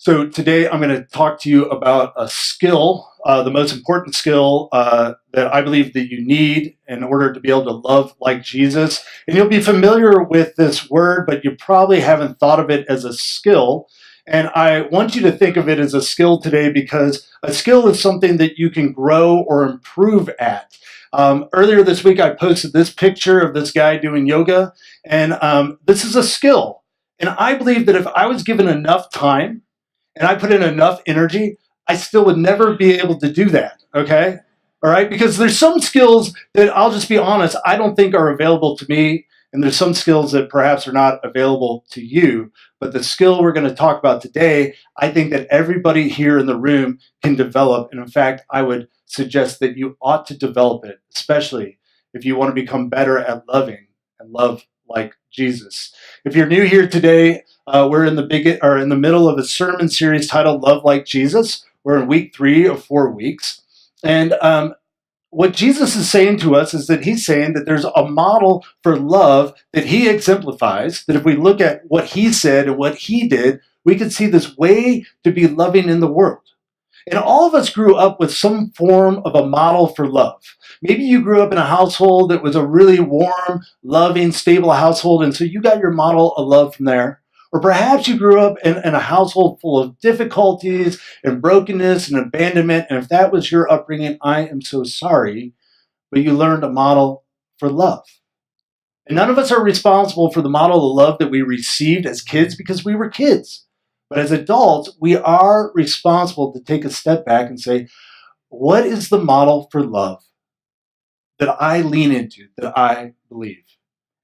So today I'm going to talk to you about a skill, the most important skill that I believe that you need in order to be able to love like Jesus. And you'll be familiar with this word, but you probably haven't thought of it as a skill. And I want you to think of it as a skill today because a skill is something that you can grow or improve at. Earlier this week, I posted this picture of this guy doing yoga, and this is a skill. And I believe that if I was given enough time, and I put in enough energy, I still would never be able to do that. Okay. All right. Because there's some skills that I'll just be honest, I don't think are available to me. And there's some skills that perhaps are not available to you. But the skill we're going to talk about today, I think that everybody here in the room can develop. And in fact, I would suggest that you ought to develop it, especially if you want to become better at loving and love like Jesus. If you're new here today, we're in the middle of a sermon series titled "Love Like Jesus." We're in week 3 of 4 weeks, and what Jesus is saying to us is that he's saying that there's a model for love that he exemplifies. That if we look at what he said and what he did, we can see this way to be loving in the world. And all of us grew up with some form of a model for love. Maybe you grew up in a household that was a really warm, loving, stable household, and so you got your model of love from there. Or perhaps you grew up in a household full of difficulties and brokenness and abandonment, and if that was your upbringing, I am so sorry, but you learned a model for love. And none of us are responsible for the model of love that we received as kids because we were kids. But as adults, we are responsible to take a step back and say, what is the model for love that I lean into, that I believe?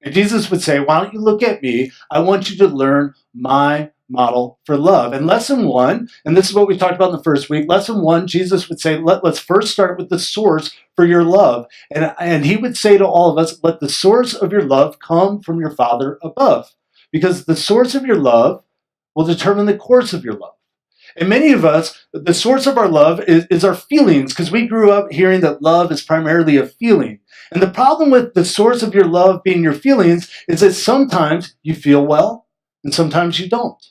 And Jesus would say, why don't you look at me? I want you to learn my model for love. And lesson 1, and this is what we talked about in the first week, lesson 1, Jesus would say, let's first start with the source for your love. And he would say to all of us, let the source of your love come from your Father above. Because the source of your love will determine the course of your love. And many of us, the source of our love is our feelings, because we grew up hearing that love is primarily a feeling. And the problem with the source of your love being your feelings is that sometimes you feel well and sometimes you don't.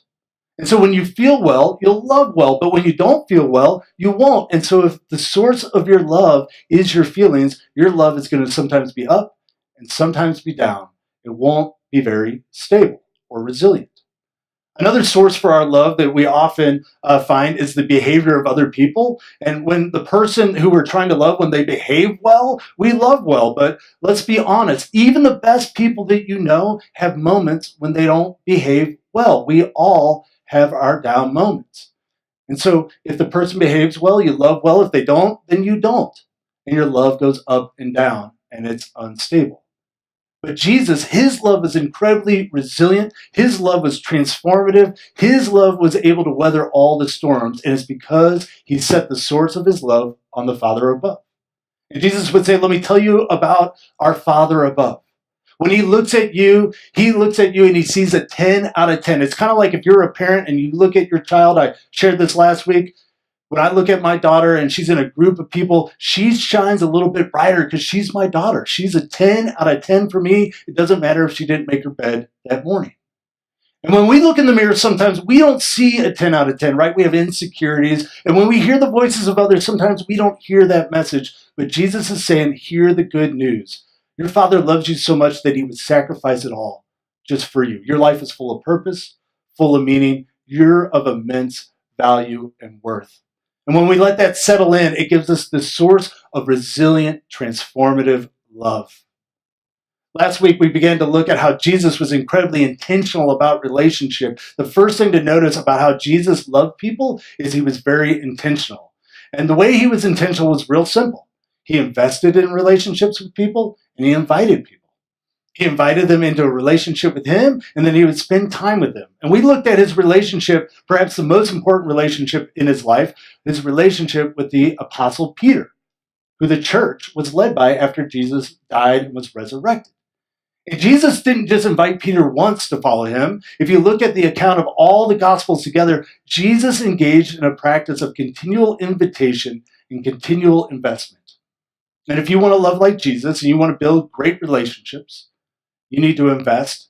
And so when you feel well, you'll love well. But when you don't feel well, you won't. And so if the source of your love is your feelings, your love is going to sometimes be up and sometimes be down. It won't be very stable or resilient. Another source for our love that we often find is the behavior of other people. And when the person who we're trying to love, when they behave well, we love well. But let's be honest, even the best people that you know have moments when they don't behave well. We all have our down moments. And so if the person behaves well, you love well. If they don't, then you don't. And your love goes up and down, and it's unstable. But Jesus, his love is incredibly resilient. His love was transformative. His love was able to weather all the storms. And it's because he set the source of his love on the Father above. And Jesus would say, let me tell you about our Father above. When he looks at you and he sees a 10 out of 10. It's kind of like if you're a parent and you look at your child. I shared this last week. When I look at my daughter and she's in a group of people, she shines a little bit brighter because she's my daughter. She's a 10 out of 10 for me. It doesn't matter if she didn't make her bed that morning. And when we look in the mirror, sometimes we don't see a 10 out of 10, right? We have insecurities. And when we hear the voices of others, sometimes we don't hear that message. But Jesus is saying, hear the good news. Your Father loves you so much that he would sacrifice it all just for you. Your life is full of purpose, full of meaning. You're of immense value and worth. And when we let that settle in, it gives us the source of resilient, transformative love. Last week, we began to look at how Jesus was incredibly intentional about relationship. The first thing to notice about how Jesus loved people is he was very intentional. And the way he was intentional was real simple. He invested in relationships with people, and he invited people. He invited them into a relationship with him, and then he would spend time with them. And we looked at his relationship, perhaps the most important relationship in his life, his relationship with the Apostle Peter, who the church was led by after Jesus died and was resurrected. And Jesus didn't just invite Peter once to follow him. If you look at the account of all the Gospels together, Jesus engaged in a practice of continual invitation and continual investment. And if you want to love like Jesus and you want to build great relationships, you need to invest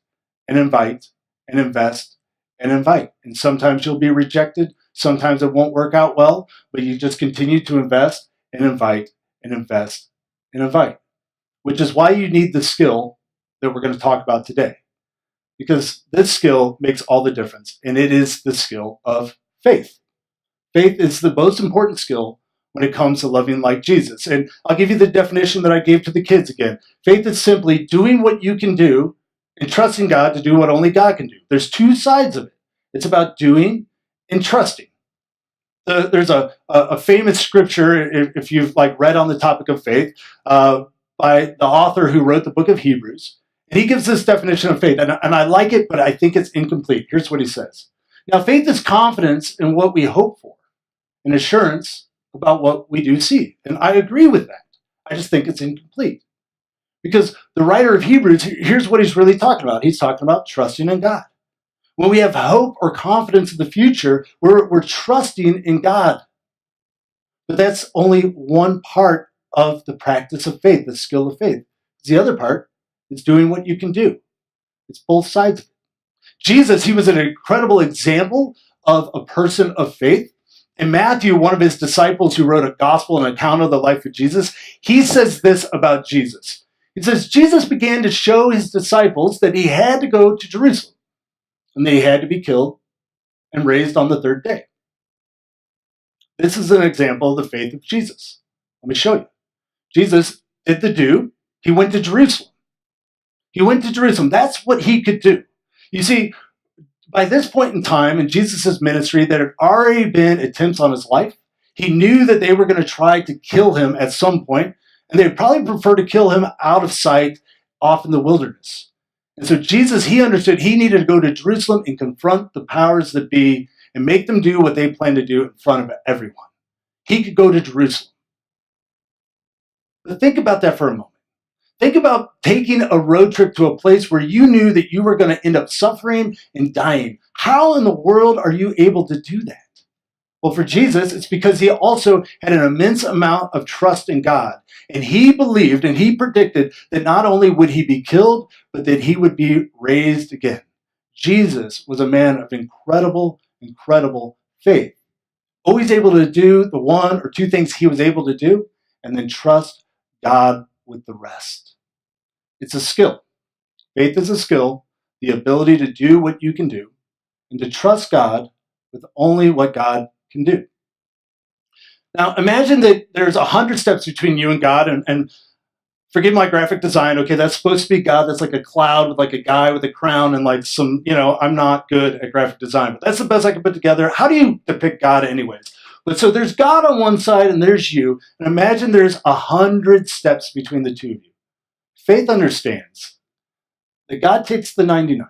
and invite and invest and invite. And sometimes you'll be rejected. Sometimes it won't work out well, but you just continue to invest and invite and invest and invite, which is why you need the skill that we're going to talk about today. Because this skill makes all the difference, and it is the skill of faith. Faith is the most important skill when it comes to loving like Jesus. And I'll give you the definition that I gave to the kids again. Faith is simply doing what you can do and trusting God to do what only God can do. There's two sides of it. It's about doing and trusting. There's a famous scripture, if you've read on the topic of faith, by the author who wrote the book of Hebrews. And he gives this definition of faith, and I like it, but I think it's incomplete. Here's what he says. Now, faith is confidence in what we hope for, and assurance about what we do see. And I agree with that. I just think it's incomplete. Because the writer of Hebrews, here's what he's really talking about. He's talking about trusting in God. When we have hope or confidence in the future, we're trusting in God. But that's only one part of the practice of faith, the skill of faith. The other part is doing what you can do. It's both sides of it. Jesus, he was an incredible example of a person of faith. In Matthew, one of his disciples who wrote a gospel and account of the life of Jesus, he says this about Jesus. He says, Jesus began to show his disciples that he had to go to Jerusalem and that he had to be killed and raised on the third day. This is an example of the faith of Jesus. Let me show you. Jesus did the do. He went to Jerusalem. He went to Jerusalem. That's what he could do. You see, by this point in time in Jesus' ministry, there had already been attempts on his life. He knew that they were going to try to kill him at some point, and they'd probably prefer to kill him out of sight off in the wilderness. And so Jesus, he understood he needed to go to Jerusalem and confront the powers that be and make them do what they planned to do in front of everyone. He could go to Jerusalem. But think about that for a moment. Think about taking a road trip to a place where you knew that you were going to end up suffering and dying. How in the world are you able to do that? Well, for Jesus, it's because he also had an immense amount of trust in God. And he believed and he predicted that not only would he be killed, but that he would be raised again. Jesus was a man of incredible, incredible faith. Always able to do the one or two things he was able to do, and then trust God with the rest. It's a skill. Faith is a skill, the ability to do what you can do, and to trust God with only what God can do. Now, imagine that there's 100 steps between you and God, and forgive my graphic design, okay, that's supposed to be God. That's like a cloud with like a guy with a crown and like some, I'm not good at graphic design, but that's the best I can put together. How do you depict God anyways? But so there's God on one side and there's you, and imagine there's 100 steps between the two of you. Faith understands that God takes the 99.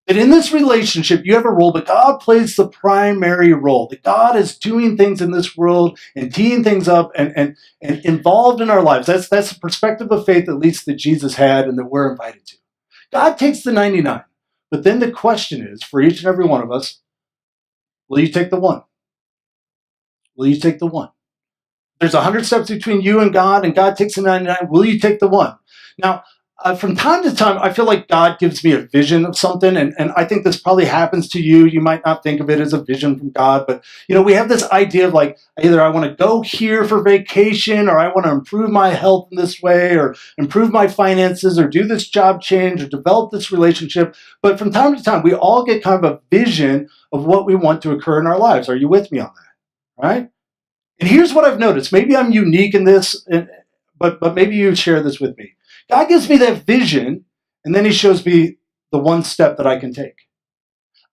That in this relationship, you have a role, but God plays the primary role. That God is doing things in this world and teeing things up and involved in our lives. That's the perspective of faith, at least that Jesus had and that we're invited to. God takes the 99. But then the question is, for each and every one of us, will you take the one? Will you take the one? There's 100 steps between you and God takes the 99. Will you take the one? Now, from time to time, I feel like God gives me a vision of something, and I think this probably happens to you. You might not think of it as a vision from God, but we have this idea of like, either I want to go here for vacation, or I want to improve my health in this way, or improve my finances, or do this job change, or develop this relationship. But from time to time, we all get kind of a vision of what we want to occur in our lives. Are you with me on that? Right? And here's what I've noticed. Maybe I'm unique in this, but maybe you share this with me. God gives me that vision, and then he shows me the one step that I can take.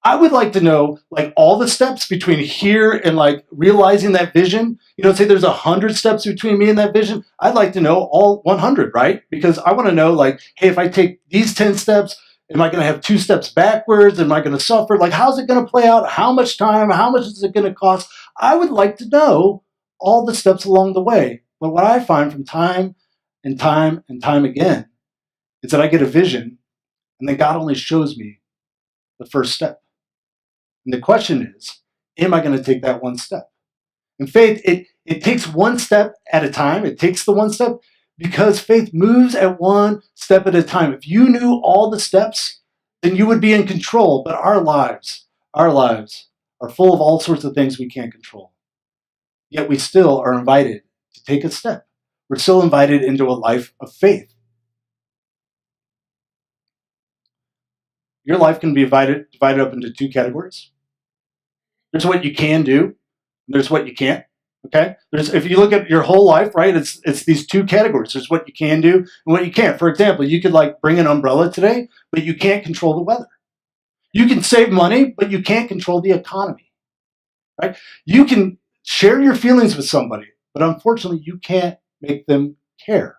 I would like to know all the steps between here and realizing that vision. Say there's 100 steps between me and that vision. I'd like to know all 100, right? Because I want to know hey, if I take these 10 steps, am I going to have 2 steps backwards? Am I going to suffer? How's it going to play out? How much time? How much is it going to cost? I would like to know all the steps along the way. But what I find from time and time and time again is that I get a vision, and then God only shows me the first step. And the question is, am I going to take that one step? In faith, it takes one step at a time. It takes the one step because faith moves at one step at a time. If you knew all the steps, then you would be in control. But our lives are full of all sorts of things we can't control. Yet we still are invited to take a step. We're still invited into a life of faith. Your life can be divided up into two categories. There's what you can do, and there's what you can't. Okay? If you look at your whole life, right, it's these two categories. There's what you can do and what you can't. For example, you could bring an umbrella today, but you can't control the weather. You can save money, but you can't control the economy. Right? You can share your feelings with somebody, but unfortunately, you can't make them care.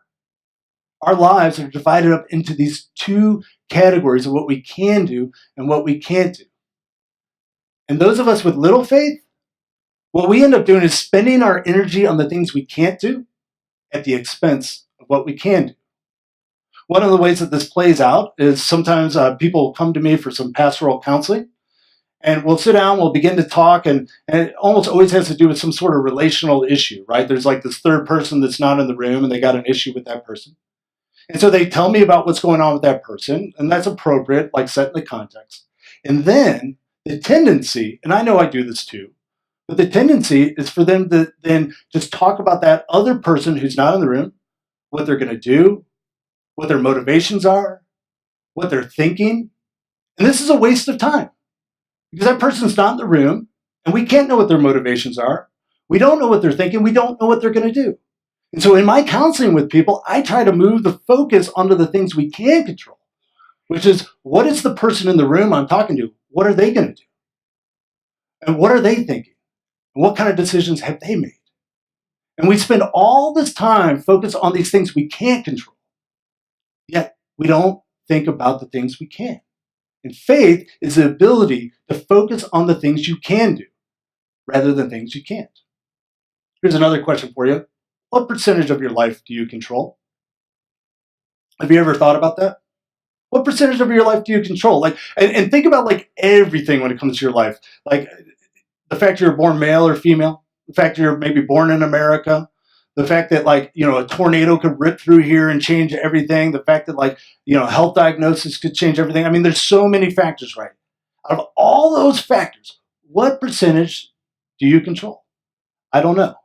Our lives are divided up into these two categories of what we can do and what we can't do. And those of us with little faith, what we end up doing is spending our energy on the things we can't do at the expense of what we can do. One of the ways that this plays out is sometimes people come to me for some pastoral counseling, and we'll sit down, we'll begin to talk, and it almost always has to do with some sort of relational issue, right? There's this third person that's not in the room, and they got an issue with that person. And so they tell me about what's going on with that person, and that's appropriate, set in the context. And then the tendency, and I know I do this too, but the tendency is for them to then just talk about that other person who's not in the room, what they're going to do, what their motivations are, what they're thinking. And this is a waste of time because that person's not in the room and we can't know what their motivations are. We don't know what they're thinking. We don't know what they're going to do. And so in my counseling with people, I try to move the focus onto the things we can control, which is what is the person in the room I'm talking to? What are they going to do? And what are they thinking? And what kind of decisions have they made? And we spend all this time focused on these things we can't control. Yet we don't think about the things we can. And faith is the ability to focus on the things you can do rather than things you can't. Here's another question for you. What percentage of your life do you control? Have you ever thought about that? What percentage of your life do you control? And think about everything when it comes to your life. The fact you're born male or female, the fact you're maybe born in America, the fact that a tornado could rip through here and change everything, the fact that health diagnosis could change everything. I mean, there's so many factors, right? Out of all those factors, what percentage do you control? I don't know.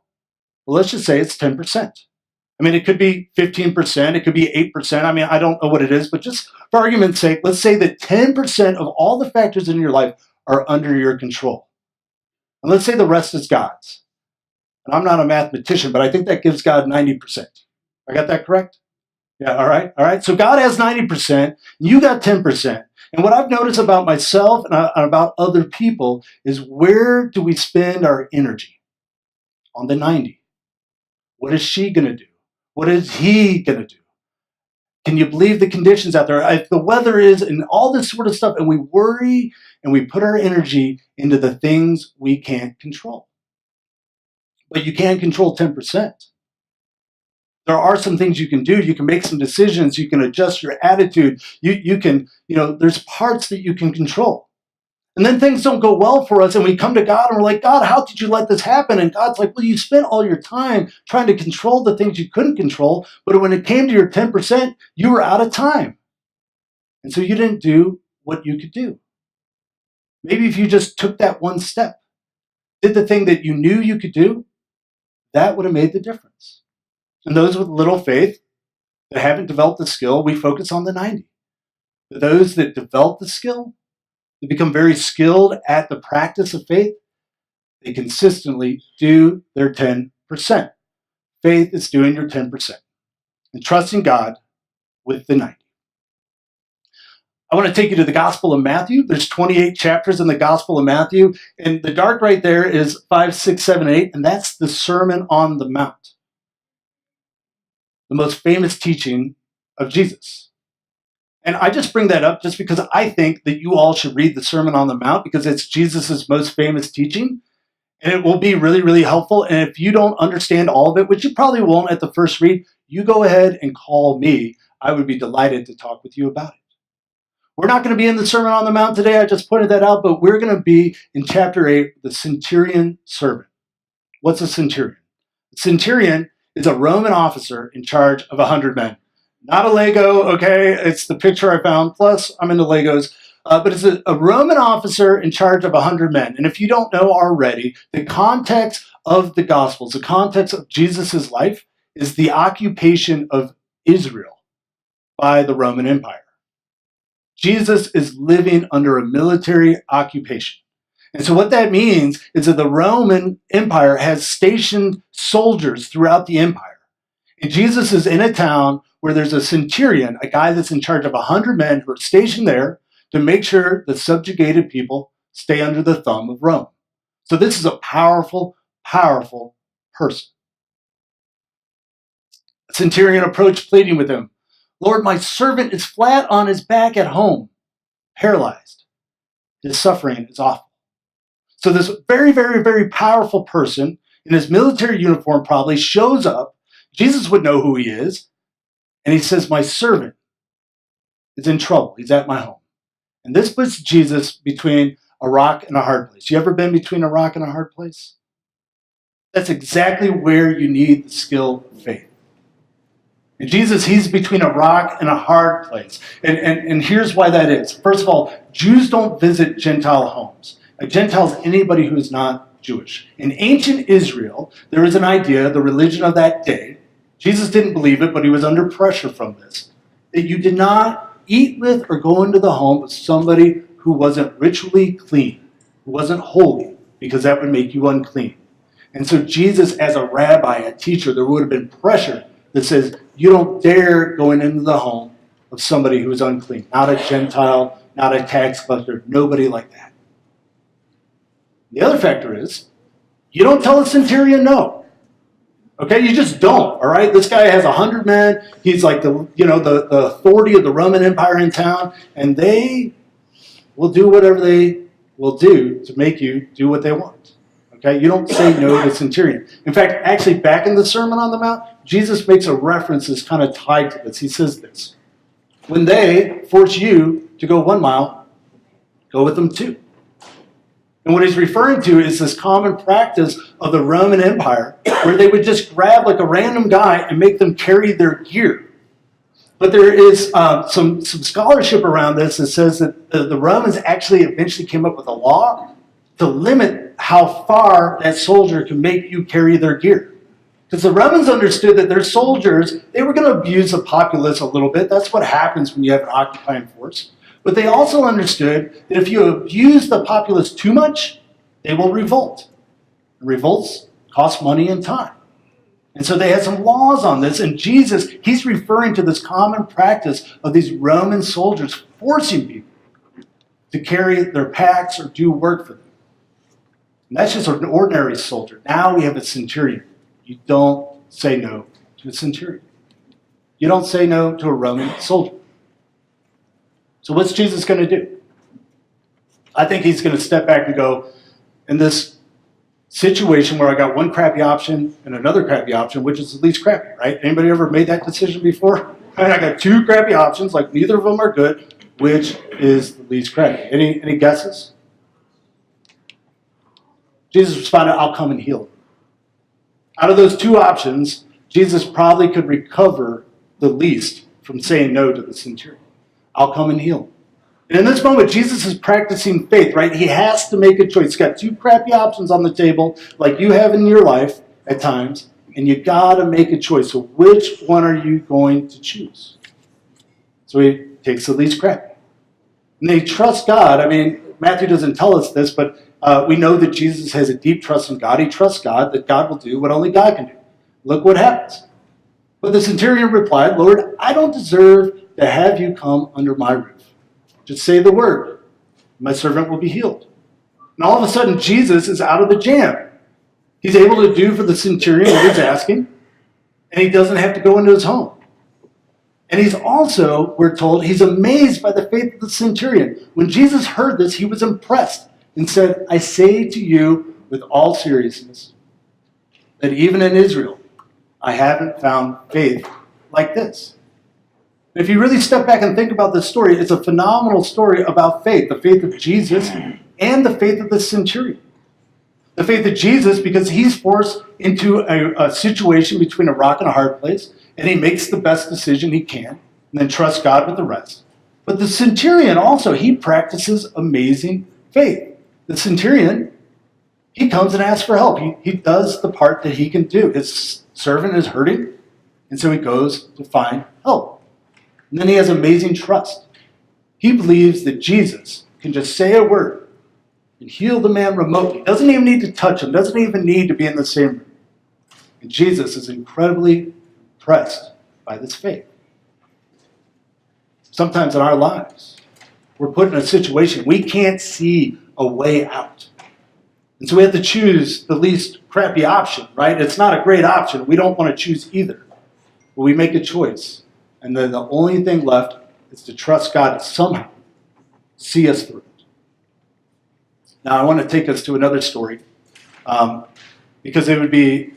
Well, let's just say it's 10%. I mean, it could be 15%, it could be 8%. I mean, I don't know what it is, but just for argument's sake, let's say that 10% of all the factors in your life are under your control. And let's say the rest is God's. And I'm not a mathematician, but I think that gives God 90%. I got that correct? Yeah, all right, all right. So God has 90%, you got 10%. And what I've noticed about myself and about other people is where do we spend our energy? On the 90. What is she going to do? What is he going to do? Can you believe the conditions out there? If the weather is and all this sort of stuff, and we worry and we put our energy into the things we can't control. But you can control 10%. There are some things you can do. You can make some decisions. You can adjust your attitude. You can, there's parts that you can control. And then things don't go well for us, and we come to God and we're like, God, how could you let this happen? And God's like, well, you spent all your time trying to control the things you couldn't control, but when it came to your 10%, you were out of time. And so you didn't do what you could do. Maybe if you just took that one step, did the thing that you knew you could do, that would have made the difference. And those with little faith that haven't developed the skill, we focus on the 90. But those that develop the skill, they become very skilled at the practice of faith, they consistently do their 10%. Faith is doing your 10% and trusting God with the 90. I want to take you to the Gospel of Matthew. There's 28 chapters in the Gospel of Matthew, and the dark right there is 5, 6, 7, 8, and that's the Sermon on the Mount, the most famous teaching of Jesus. And I just bring that up just because I think that you all should read the Sermon on the Mount because it's Jesus' most famous teaching. And it will be really, really helpful. And if you don't understand all of it, which you probably won't at the first read, you go ahead and call me. I would be delighted to talk with you about it. We're not going to be in the Sermon on the Mount today. I just pointed that out. But we're going to be in chapter 8, the centurion servant. What's a centurion? A centurion is a Roman officer in charge of 100 men. Not a Lego, okay? It's the picture I found. Plus, I'm into Legos. but it's a Roman officer in charge of 100 men. And if you don't know already, the context of the Gospels, the context of Jesus' life, is the occupation of Israel by the Roman Empire. Jesus is living under a military occupation. And so what that means is that the Roman Empire has stationed soldiers throughout the empire. And Jesus is in a town where there's a centurion, a guy that's in charge of 100 men who are stationed there to make sure the subjugated people stay under the thumb of Rome. So this is a powerful, powerful person. A centurion approached pleading with him, "Lord, my servant is flat on his back at home, paralyzed. His suffering is awful." So this very, very, very powerful person in his military uniform probably shows up. Jesus would know who he is. And he says, "My servant is in trouble. He's at my home." And this puts Jesus between a rock and a hard place. You ever been between a rock and a hard place? That's exactly where you need the skill of faith. And Jesus, he's between a rock and a hard place. And here's why that is. First of all, Jews don't visit Gentile homes. A Gentile is anybody who is not Jewish. In ancient Israel, there is an idea, the religion of that day. Jesus didn't believe it, but he was under pressure from this, that you did not eat with or go into the home of somebody who wasn't ritually clean, who wasn't holy, because that would make you unclean. And so Jesus, as a rabbi, a teacher, there would have been pressure that says, you don't dare go into the home of somebody who is unclean. Not a Gentile, not a tax collector, nobody like that. The other factor is, you don't tell a centurion no. Okay, you just don't, all right? This guy has 100 men. He's like the authority of the Roman Empire in town, and they will do whatever they will do to make you do what they want. Okay, you don't say no to the centurion. In fact, actually, back in the Sermon on the Mount, Jesus makes a reference that's kind of tied to this. He says this: when they force you to go 1 mile, go with them 2. And what he's referring to is this common practice of the Roman Empire where they would just grab like a random guy and make them carry their gear. But there is some scholarship around this that says that the Romans actually eventually came up with a law to limit how far that soldier can make you carry their gear. Because the Romans understood that their soldiers, they were going to abuse the populace a little bit. That's what happens when you have an occupying force. But they also understood that if you abuse the populace too much, they will revolt. And revolts cost money and time. And so they had some laws on this, and Jesus, he's referring to this common practice of these Roman soldiers forcing people to carry their packs or do work for them. And that's just an ordinary soldier. Now we have a centurion. You don't say no to a centurion. You don't say no to a Roman soldier. So what's Jesus going to do? I think he's going to step back and go, in this situation where I got one crappy option and another crappy option, which is the least crappy, right? Anybody ever made that decision before? I got 2 crappy options, like neither of them are good. Which is the least crappy? Any guesses? Jesus responded, "I'll come and heal him." Out of those 2 options, Jesus probably could recover the least from saying no to the centurion. I'll come and heal him. And in this moment, Jesus is practicing faith, right? He has to make a choice. He's got 2 crappy options on the table, like you have in your life at times, and you got to make a choice. So which one are you going to choose? So he takes the least crappy. And they trust God. I mean, Matthew doesn't tell us this, but we know that Jesus has a deep trust in God. He trusts God, that God will do what only God can do. Look what happens. But the centurion replied, "Lord, I don't deserve to have you come under my roof. Just say the word. My servant will be healed." And all of a sudden, Jesus is out of the jam. He's able to do for the centurion what he's asking, and he doesn't have to go into his home. And he's also, we're told, he's amazed by the faith of the centurion. When Jesus heard this, he was impressed and said, "I say to you with all seriousness that even in Israel, I haven't found faith like this." If you really step back and think about this story, it's a phenomenal story about faith, the faith of Jesus and the faith of the centurion. The faith of Jesus, because he's forced into a situation between a rock and a hard place, and he makes the best decision he can, and then trusts God with the rest. But the centurion also, he practices amazing faith. The centurion, he comes and asks for help. He does the part that he can do. His servant is hurting, and so he goes to find help. And then he has amazing trust. He believes that Jesus can just say a word and heal the man remotely. Doesn't even need to touch him. Doesn't even need to be in the same room. And Jesus is incredibly impressed by this faith. Sometimes in our lives, we're put in a situation we can't see a way out. And so we have to choose the least crappy option, right? It's not a great option. We don't want to choose either. But we make a choice. And then the only thing left is to trust God to somehow see us through it. Now, I want to take us to another story because it would be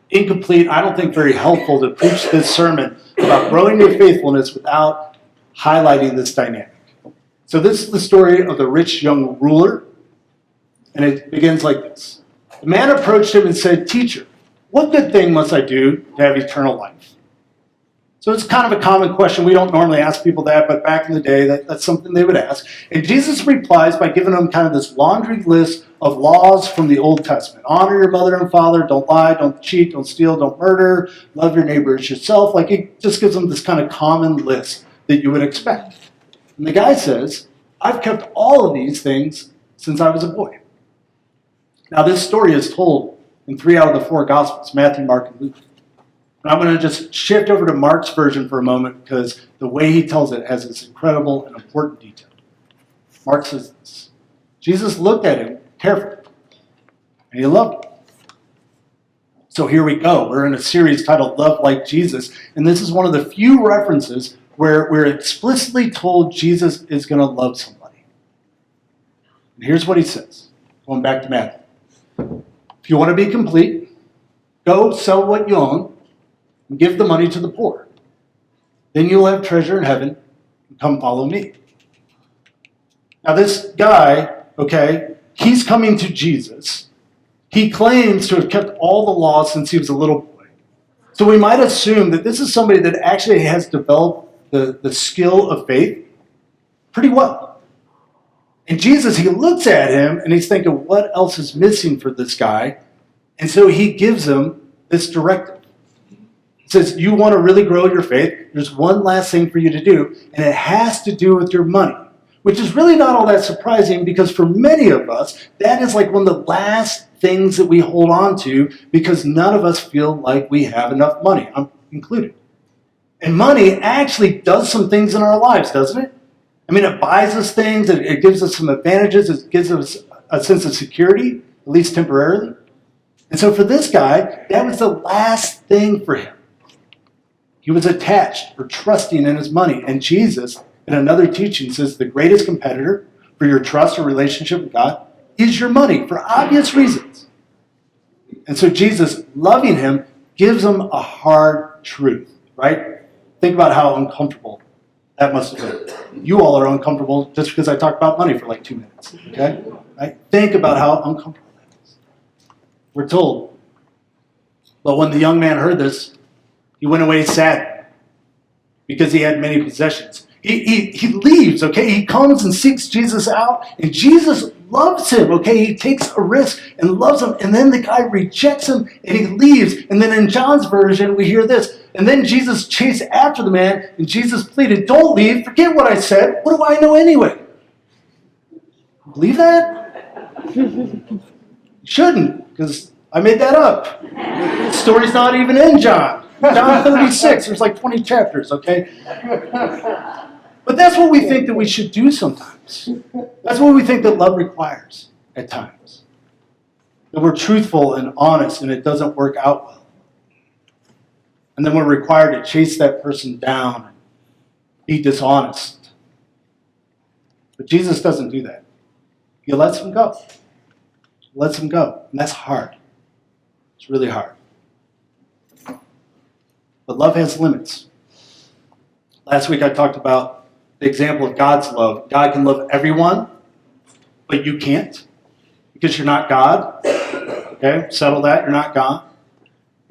incomplete, I don't think very helpful to preach this sermon about growing your faithfulness without highlighting this dynamic. So this is the story of the rich young ruler, and it begins like this. The man approached him and said, "Teacher, what good thing must I do to have eternal life?" So it's kind of a common question. We don't normally ask people that, but back in the day, that's something they would ask. And Jesus replies by giving them kind of this laundry list of laws from the Old Testament. Honor your mother and father, don't lie, don't cheat, don't steal, don't murder, love your neighbor as yourself. Like, it just gives them this kind of common list that you would expect. And the guy says, "I've kept all of these things since I was a boy." Now, this story is told in 3 out of the 4 Gospels, Matthew, Mark, and Luke. And I'm going to just shift over to Mark's version for a moment because the way he tells it has this incredible and important detail. Mark says this: Jesus looked at him carefully, and he loved him. So here we go. We're in a series titled Love Like Jesus, and this is one of the few references where we're explicitly told Jesus is going to love somebody. And here's what he says, going back to Matthew. If you want to be complete, go sell what you own and give the money to the poor. Then you'll have treasure in heaven, and come follow me. Now this guy, okay, he's coming to Jesus. He claims to have kept all the laws since he was a little boy. So we might assume that this is somebody that actually has developed the skill of faith pretty well. And Jesus, he looks at him and he's thinking, what else is missing for this guy? And so he gives him this directive. He says, you want to really grow your faith? There's one last thing for you to do, and it has to do with your money, which is really not all that surprising because for many of us, that is like one of the last things that we hold on to because none of us feel like we have enough money, I'm included. And money actually does some things in our lives, doesn't it? I mean, it buys us things, it gives us some advantages, it gives us a sense of security, at least temporarily. And so for this guy, that was the last thing for him. He was attached or trusting in his money. And Jesus, in another teaching, says the greatest competitor for your trust or relationship with God is your money, for obvious reasons. And so Jesus, loving him, gives him a hard truth, right? Think about how uncomfortable that must have been. You all are uncomfortable just because I talked about money for like 2 minutes, okay? Right? Think about how uncomfortable that is. We're told, but when the young man heard this, he went away sad because he had many possessions. He leaves, okay? He comes and seeks Jesus out, and Jesus loves him, okay? He takes a risk and loves him, and then the guy rejects him, and he leaves. And then in John's version, we hear this. And then Jesus chased after the man, and Jesus pleaded, don't leave, forget what I said. What do I know anyway? Believe that? You shouldn't, because I made that up. The story's not even in John. John 36, there's like 20 chapters, okay? But that's what we think that we should do sometimes. That's what we think that love requires at times. That we're truthful and honest and it doesn't work out well. And then we're required to chase that person down and be dishonest. But Jesus doesn't do that. He lets them go. He lets them go. And that's hard. It's really hard. But love has limits. Last week I talked about the example of God's love. God can love everyone, but you can't because you're not God. Okay, settle that. You're not God.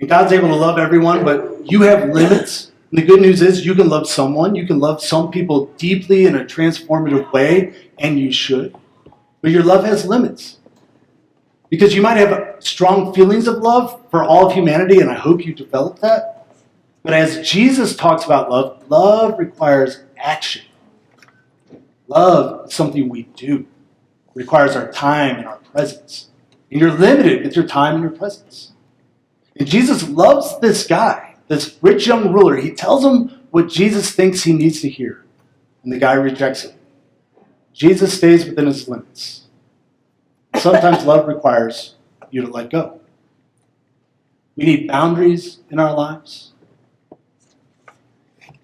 And God's able to love everyone, but you have limits And the good news is you can love someone, you can love some people deeply in a transformative way, and you should. But your love has limits. Because you might have strong feelings of love for all of humanity, and I hope you develop that. But as Jesus talks about love, love requires action. Love is something we do. It requires our time and our presence. And you're limited with your time and your presence. And Jesus loves this guy, this rich young ruler. He tells him what Jesus thinks he needs to hear. And the guy rejects it. Jesus stays within his limits. Sometimes love requires you to let go. We need boundaries in our lives.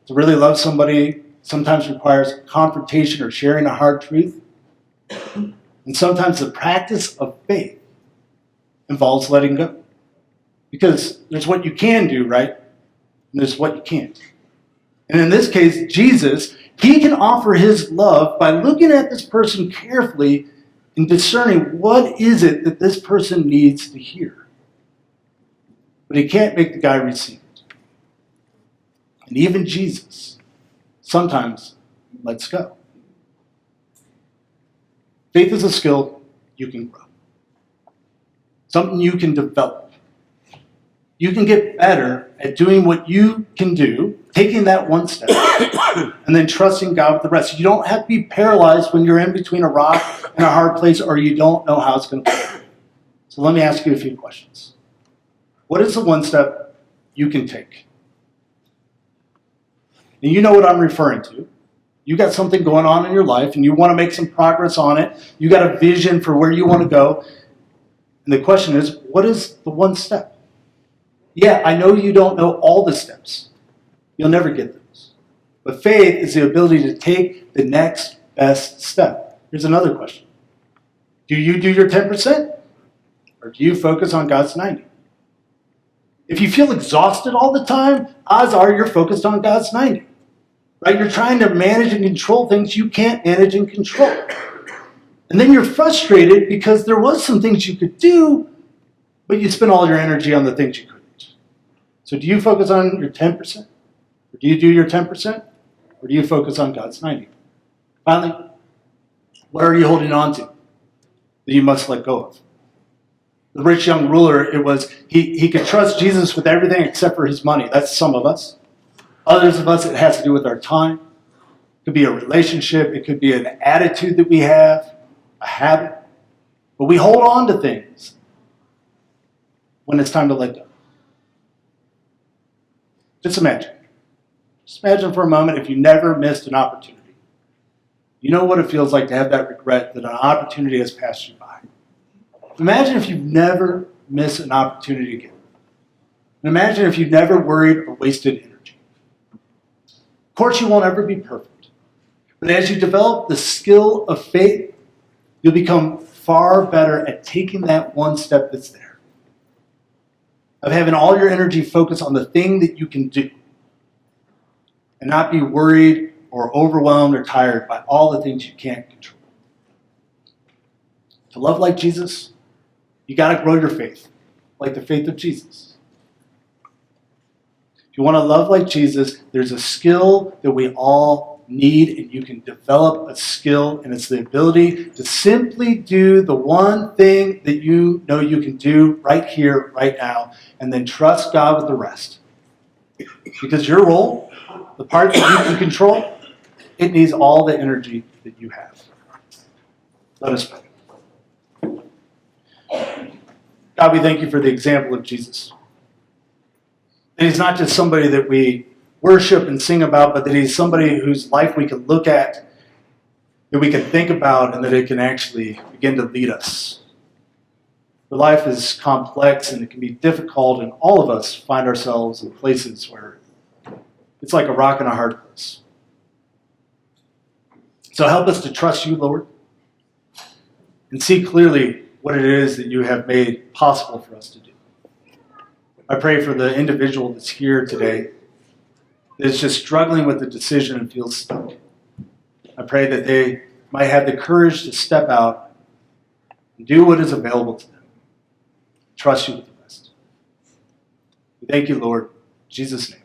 To really love somebody sometimes requires confrontation or sharing a hard truth. And sometimes the practice of faith involves letting go. Because there's what you can do, right? And there's what you can't. And in this case, Jesus, he can offer his love by looking at this person carefully and discerning what is it that this person needs to hear. But he can't make the guy receive it. And even Jesus sometimes lets go. Faith is a skill you can grow. Something you can develop. You can get better at doing what you can do, taking that one step, and then trusting God with the rest. You don't have to be paralyzed when you're in between a rock and a hard place or you don't know how it's going to go. So let me ask you a few questions. What is the one step you can take? And you know what I'm referring to. You got something going on in your life and you want to make some progress on it. You got a vision for where you want to go. And the question is, what is the one step? Yeah, I know you don't know all the steps. You'll never get those. But faith is the ability to take the next best step. Here's another question. Do you do your 10%? Or do you focus on God's 90%? If you feel exhausted all the time, odds are you're focused on God's 90%. Right? You're trying to manage and control things you can't manage and control. And then you're frustrated because there was some things you could do, but you spent all your energy on the things you couldn't. So do you focus on your 10%? Or do you do your 10%? Or do you focus on God's 90%? Finally, what are you holding on to that you must let go of? The rich young ruler, it was, he could trust Jesus with everything except for his money. That's some of us. Others of us, it has to do with our time. It could be a relationship. It could be an attitude that we have, a habit. But we hold on to things when it's time to let go. Just imagine. Just imagine for a moment if you never missed an opportunity. You know what it feels like to have that regret that an opportunity has passed you by. Imagine if you've never missed an opportunity again. And imagine if you've never worried or wasted energy. Of course, you won't ever be perfect. But as you develop the skill of faith, you'll become far better at taking that one step that's there. Of having all your energy focused on the thing that you can do. And not be worried or overwhelmed or tired by all the things you can't control. To love like Jesus, you got to grow your faith, like the faith of Jesus. If you want to love like Jesus, there's a skill that we all need, and you can develop a skill, and it's the ability to simply do the one thing that you know you can do right here, right now, and then trust God with the rest. Because your role, the part that you can control, it needs all the energy that you have. Let us pray. God, we thank you for the example of Jesus. That he's not just somebody that we worship and sing about, but that he's somebody whose life we can look at, that we can think about, and that it can actually begin to lead us. Your life is complex and it can be difficult, and all of us find ourselves in places where it's like a rock in a hard place. So help us to trust you, Lord, and see clearly what it is that you have made possible for us to do. I pray for the individual that's here today that is just struggling with the decision and feels stuck. I pray that they might have the courage to step out and do what is available to them. Trust you with the rest. We thank you, Lord. In Jesus' name.